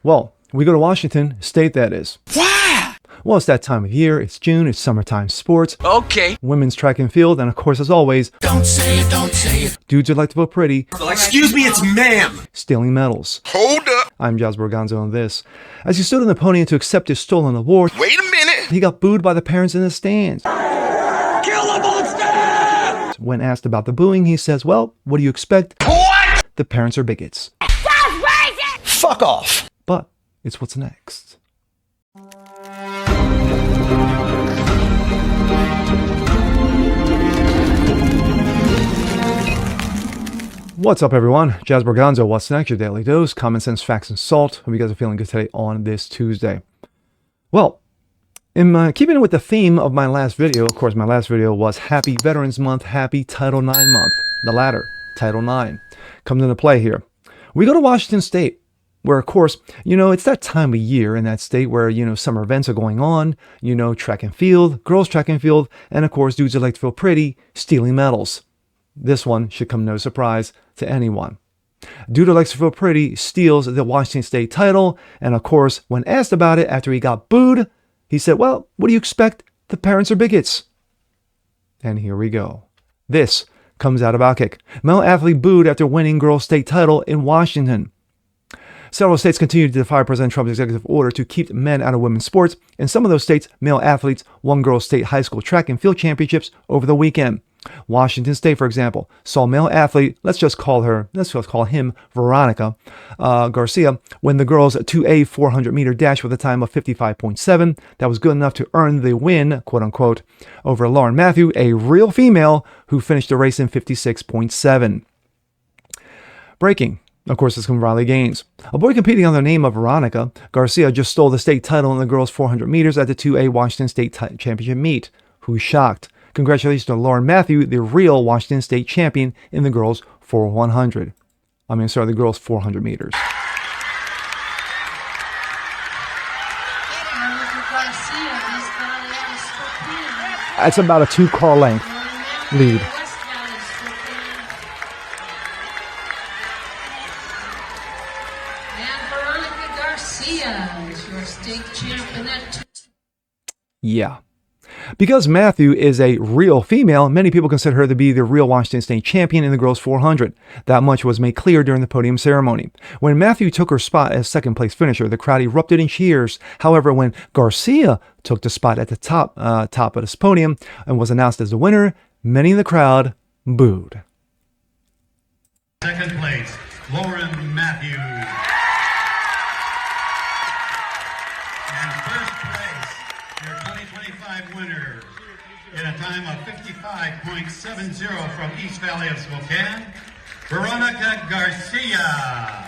Well, we go to Washington State, that is. Why? Well, it's that time of year. It's June. It's summertime sports. Okay. Women's track and field. And of course, as always, Don't say it, don't say it. dudes who like to vote pretty, Excuse me, it's ma'am. stealing medals. Hold up. I'm Jazz Borganzo on this. As he stood on the podium to accept his stolen award, Wait a minute. he got booed by the parents in the stands. Kill the monster! When asked about the booing, he says, well, what do you expect? What? The parents are bigots. Fuck off. But it's what's next. What's up, everyone? Jazz Borganzo, what's next? Your daily dose, common sense, facts, and salt. Hope you guys are feeling good today on this Tuesday. Well, in keeping with the theme of my last video, of course, my last video was Happy Veterans Month, Happy Title IX Month. The latter, Title IX, comes into play here. We go to Washington State, where, of course, it's that time of year in that state where, summer events are going on, track and field, girls track and field, and, of course, dudes that like to feel pretty, stealing medals. This one should come no surprise to anyone. Dude who likes to feel pretty steals the Washington State title, and of course, when asked about it after he got booed, he said, well, what do you expect? The parents are bigots. And here we go. This comes out of Outkick. Male athlete booed after winning girls' state title in Washington. Several states continue to defy President Trump's executive order to keep men out of women's sports. In some of those states, male athletes won girls' state high school track and field championships over the weekend. Washington State, for example, saw male athlete, let's just call him Veronica Garcia, win the girls' 2A 400-meter dash with a time of 55.7. That was good enough to earn the win, quote unquote, over Lauren Matthew, a real female who finished the race in 56.7. Breaking. Of course, it's from Riley Gaines. A boy competing under the name of Veronica Garcia just stole the state title in the girls' 400 meters at the 2A Washington State Championship meet. Who's shocked? Congratulations to Lauren Matthew, the real Washington State champion in the girls' the girls' 400 meters. That's about a 2-car length lead. Yeah. Because Matthew is a real female, many people consider her to be the real Washington State champion in the girls' 400. That much was made clear during the podium ceremony. When Matthew took her spot as second-place finisher, the crowd erupted in cheers. However, when Garcia took the spot at the top of this podium and was announced as the winner, many in the crowd booed. Second place, Lauren Matthews. And first place, your 2025 winner, in a time of 55.70 from East Valley of Spokane, Veronica Garcia.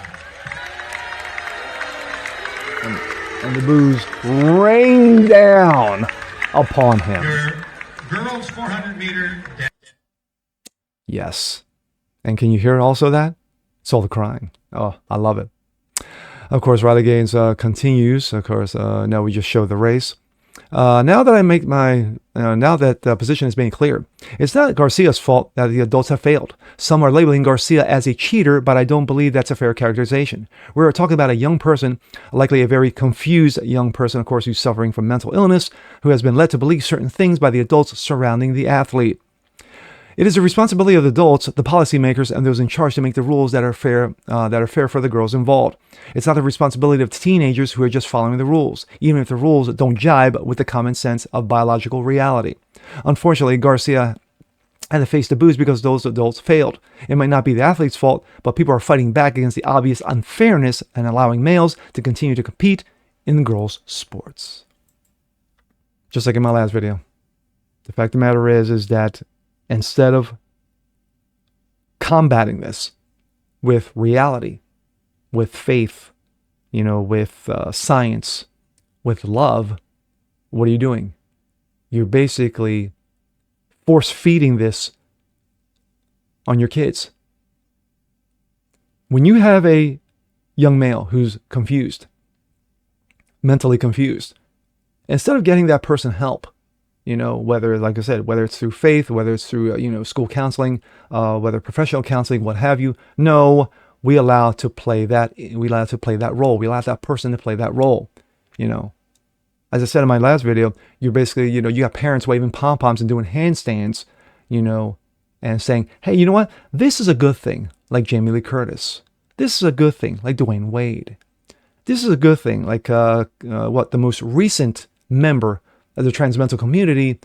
And the boos rained down upon him. Your girls 400-meter dash. Yes. And can you hear also that? It's all the crying. Oh, I love it. Of course, Riley Gaines continues. Of course, now we just show the race. Now that the position is being cleared, it's not Garcia's fault that the adults have failed. Some are labeling Garcia as a cheater, but I don't believe that's a fair characterization. We're talking about a young person, likely a very confused young person, of course, who's suffering from mental illness, who has been led to believe certain things by the adults surrounding the athlete. It is the responsibility of the adults, the policymakers, and those in charge to make the rules that are fair for the girls involved. It's not the responsibility of teenagers who are just following the rules, even if the rules don't jibe with the common sense of biological reality. Unfortunately, Garcia had to face the boos because those adults failed. It might not be the athlete's fault, but people are fighting back against the obvious unfairness and allowing males to continue to compete in the girls' sports. Just like in my last video. The fact of the matter is that instead of combating this with reality, with faith, with science, with love, what are you doing? You're basically force-feeding this on your kids. When you have a young male who's confused, mentally confused, instead of getting that person help, whether, like I said, whether it's through faith, whether it's through, school counseling, whether professional counseling, what have you. No, we allow to play that. We allow to play that role. We allow that person to play that role. You know, as I said in my last video, you're basically, you know, you got parents waving pom poms and doing handstands, you know, and saying, hey, you know what? This is a good thing, like Jamie Lee Curtis. This is a good thing, like Dwayne Wade. This is a good thing, like the most recent member of the trans mental community,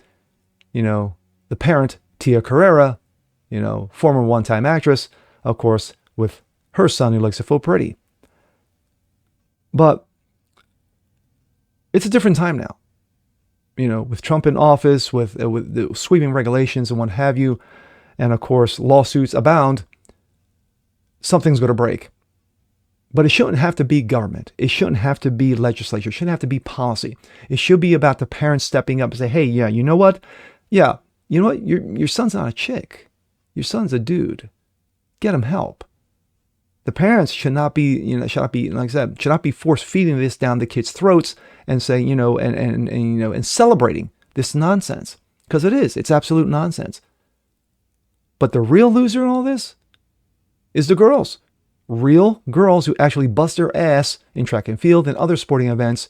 you know, the parent, Tia Carrera, you know, former one-time actress, of course, with her son who likes to feel pretty. But it's a different time now. You know, with Trump in office, with the sweeping regulations and what have you, and of course, lawsuits abound, something's going to break. But it shouldn't have to be government. It shouldn't have to be legislature. It shouldn't have to be policy. It should be about the parents stepping up and say, hey, yeah, you know what? Yeah, you know what? Your son's not a chick. Your son's a dude. Get him help. The parents should not be, you know, like I said, should not be force feeding this down the kids' throats and saying, you know, and you know, and celebrating this nonsense, because it is. It's absolute nonsense. But the real loser in all this is the girls. Real girls who actually bust their ass in track and field and other sporting events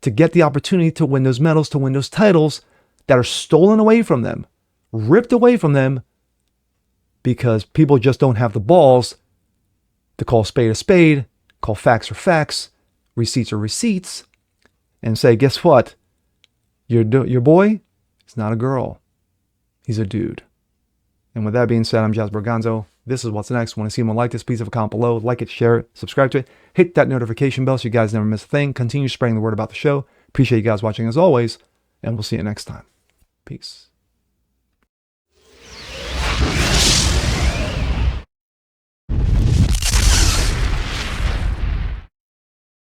to get the opportunity to win those medals, to win those titles that are stolen away from them, ripped away from them, because people just don't have the balls to call a spade, call facts facts, receipts are receipts, and say, guess what? Your boy is not a girl. He's a dude. And with that being said, I'm Jazz Berganzo. This is What's Next. Want to see more like this? Please have a comment below. Like it, share it, subscribe to it. Hit that notification bell so you guys never miss a thing. Continue spreading the word about the show. Appreciate you guys watching as always. And we'll see you next time. Peace.